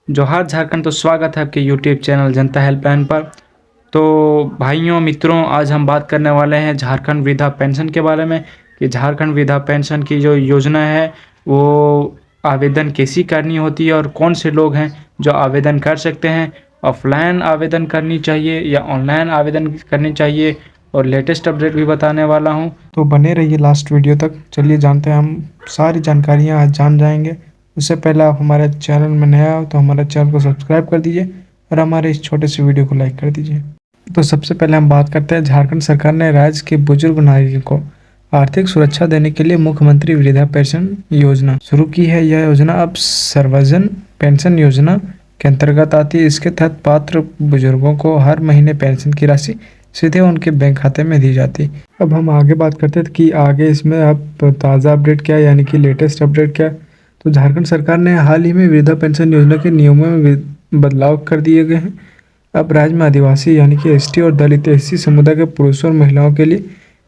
जोहार झारखंड। तो स्वागत है आपके यूट्यूब चैनल जनता हेल्पलाइन पर। तो भाइयों मित्रों, आज हम बात करने वाले हैं झारखंड वृद्धा पेंशन के बारे में कि झारखंड वृद्धा पेंशन की जो योजना है वो आवेदन कैसी करनी होती है और कौन से लोग हैं जो आवेदन कर सकते हैं। ऑफलाइन आवेदन करनी चाहिए या ऑनलाइन आवेदन करनी चाहिए, और लेटेस्ट अपडेट भी बताने वाला हूं। तो बने रहिए लास्ट वीडियो तक। चलिए जानते हैं, हम सारी जानकारियां आज जान जाएंगे। उससे पहले आप हमारे चैनल में नया हो तो हमारे चैनल को सब्सक्राइब कर दीजिए और हमारे इस छोटे से वीडियो को लाइक कर दीजिए। तो सबसे पहले हम बात करते हैं, झारखंड सरकार ने राज्य के बुजुर्ग नागरिकों को आर्थिक सुरक्षा देने के लिए मुख्यमंत्री वृद्धा पेंशन योजना शुरू की है। यह योजना अब सर्वजन पेंशन योजना के अंतर्गत आती है। इसके तहत पात्र बुजुर्गों को हर महीने पेंशन की राशि सीधे उनके बैंक खाते में दी जाती। अब हम आगे बात करते हैं कि आगे इसमें अब ताज़ा अपडेट क्या है, यानी कि लेटेस्ट अपडेट क्या है। तो झारखंड सरकार ने हाल ही में वृद्धा पेंशन योजना के नियमों में बदलाव कर दिए गए हैं। अब राज्य में आदिवासी यानी कि एसटी और दलित एससी समुदाय के पुरुषों और महिलाओं के लिए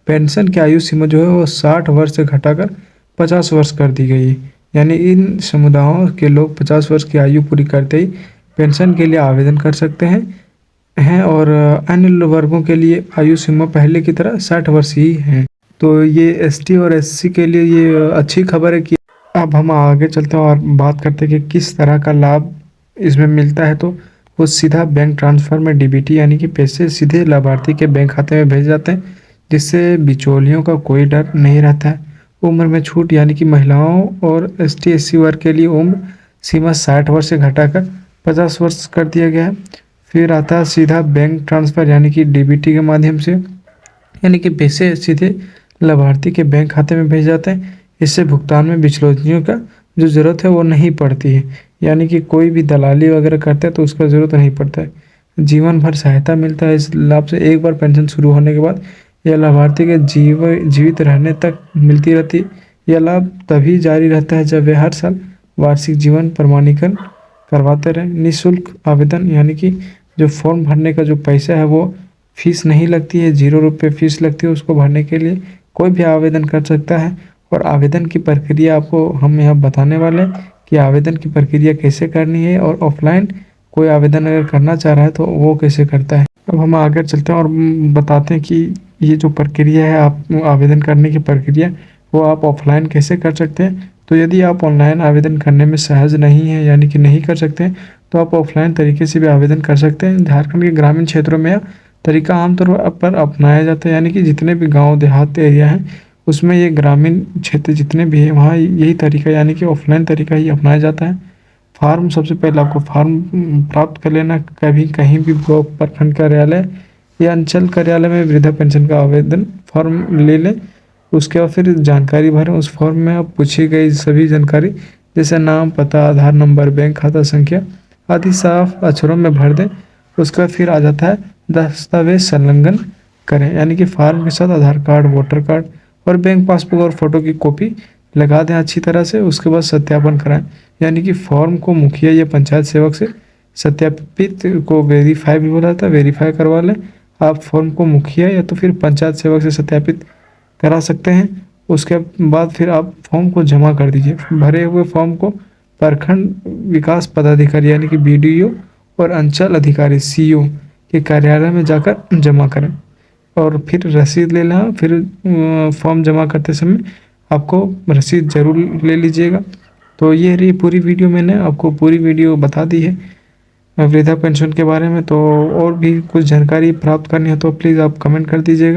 पेंशन की आयु सीमा जो है वो 60 वर्ष से घटाकर 50 वर्ष कर दी गई है। यानी इन समुदायों के लोग 50 वर्ष की आयु पूरी करते ही पेंशन के लिए आवेदन कर सकते हैं और अन्य वर्गों के लिए आयु सीमा पहले की तरह 60 वर्ष ही है। तो ये एसटी और एससी के लिए ये अच्छी खबर है कि अब हम आगे चलते हैं और बात करते हैं कि किस तरह का लाभ इसमें मिलता है। तो वो सीधा बैंक ट्रांसफ़र में डीबीटी यानी कि पैसे सीधे लाभार्थी के बैंक खाते में भेज जाते हैं, जिससे बिचौलियों का कोई डर नहीं रहता है। उम्र में छूट यानी कि महिलाओं और एसटी एससी वर्ग के लिए उम्र सीमा 60 वर्ष से घटाकर 50 वर्ष कर दिया गया है। फिर आता है सीधा बैंक ट्रांसफ़र यानी कि डीबीटी के माध्यम से, यानी कि पैसे सीधे लाभार्थी के बैंक खाते में भेज जाते हैं। इससे भुगतान में बिचौलियों का जो ज़रूरत है वो नहीं पड़ती है, यानी कि कोई भी दलाली वगैरह करते हैं तो उसका ज़रूरत नहीं पड़ता है। जीवन भर सहायता मिलता है इस लाभ से। एक बार पेंशन शुरू होने के बाद यह लाभार्थी के जीवित रहने तक मिलती रहती है। यह लाभ तभी जारी रहता है जब वे हर साल वार्षिक जीवन प्रमाणीकरण करवाते रहें। निःशुल्क आवेदन यानी कि जो फॉर्म भरने का जो पैसा है वो फीस नहीं लगती है, 0 रुपये फीस लगती है। उसको भरने के लिए कोई भी आवेदन कर सकता है। और आवेदन की प्रक्रिया आपको हम यहाँ बताने वाले हैं कि आवेदन की प्रक्रिया कैसे करनी है, और ऑफलाइन कोई आवेदन अगर करना चाह रहा है तो वो कैसे करता है। अब हम आगे चलते हैं और बताते हैं कि ये जो प्रक्रिया है, आप आवेदन करने की प्रक्रिया वो आप ऑफलाइन कैसे कर सकते हैं। तो यदि आप ऑनलाइन आवेदन करने में सहज नहीं है यानी कि नहीं कर सकते हैं, तो आप ऑफलाइन तरीके से भी आवेदन कर सकते हैं। झारखंड के ग्रामीण क्षेत्रों में यह तरीका आमतौर पर अपनाया जाता है, यानी कि जितने भी गांव देहात एरिया हैं उसमें ये ग्रामीण क्षेत्र जितने भी हैं वहाँ यही तरीका यानी कि ऑफलाइन तरीका ही अपनाया जाता है। फार्म, सबसे पहले आपको फार्म प्राप्त कर लेना। कभी कहीं भी ब्लॉक प्रखंड कार्यालय या अंचल कार्यालय में वृद्धा पेंशन का आवेदन फॉर्म ले लें। उसके बाद फिर जानकारी भरें। उस फॉर्म में आप पूछी गई सभी जानकारी जैसे नाम, पता, आधार नंबर, बैंक खाता संख्या आदि साफ अक्षरों में भर दें। उसके बाद फिर आ जाता है दस्तावेज संलग्न करें, यानी कि फार्म के साथ आधार कार्ड, वोटर कार्ड और बैंक पासबुक और फोटो की कॉपी लगा दें अच्छी तरह से। उसके बाद सत्यापन कराएं, यानी कि फॉर्म को मुखिया या पंचायत सेवक से सत्यापित को वेरीफाई भी बोला जाता है, वेरीफाई करवा लें। आप फॉर्म को मुखिया या तो फिर पंचायत सेवक से सत्यापित करा सकते हैं। उसके बाद फिर आप फॉर्म को जमा कर दीजिए। भरे हुए फॉर्म को प्रखंड विकास पदाधिकारी यानी कि बीडीओ और अंचल अधिकारी सीओ के कार्यालय में जाकर जमा करें और फिर रसीद ले लें। फिर फॉर्म जमा करते समय आपको रसीद ज़रूर ले लीजिएगा। तो ये रही पूरी वीडियो, मैंने आपको पूरी वीडियो बता दी है वृद्धा पेंशन के बारे में। तो और भी कुछ जानकारी प्राप्त करनी हो तो प्लीज़ आप कमेंट कर दीजिएगा।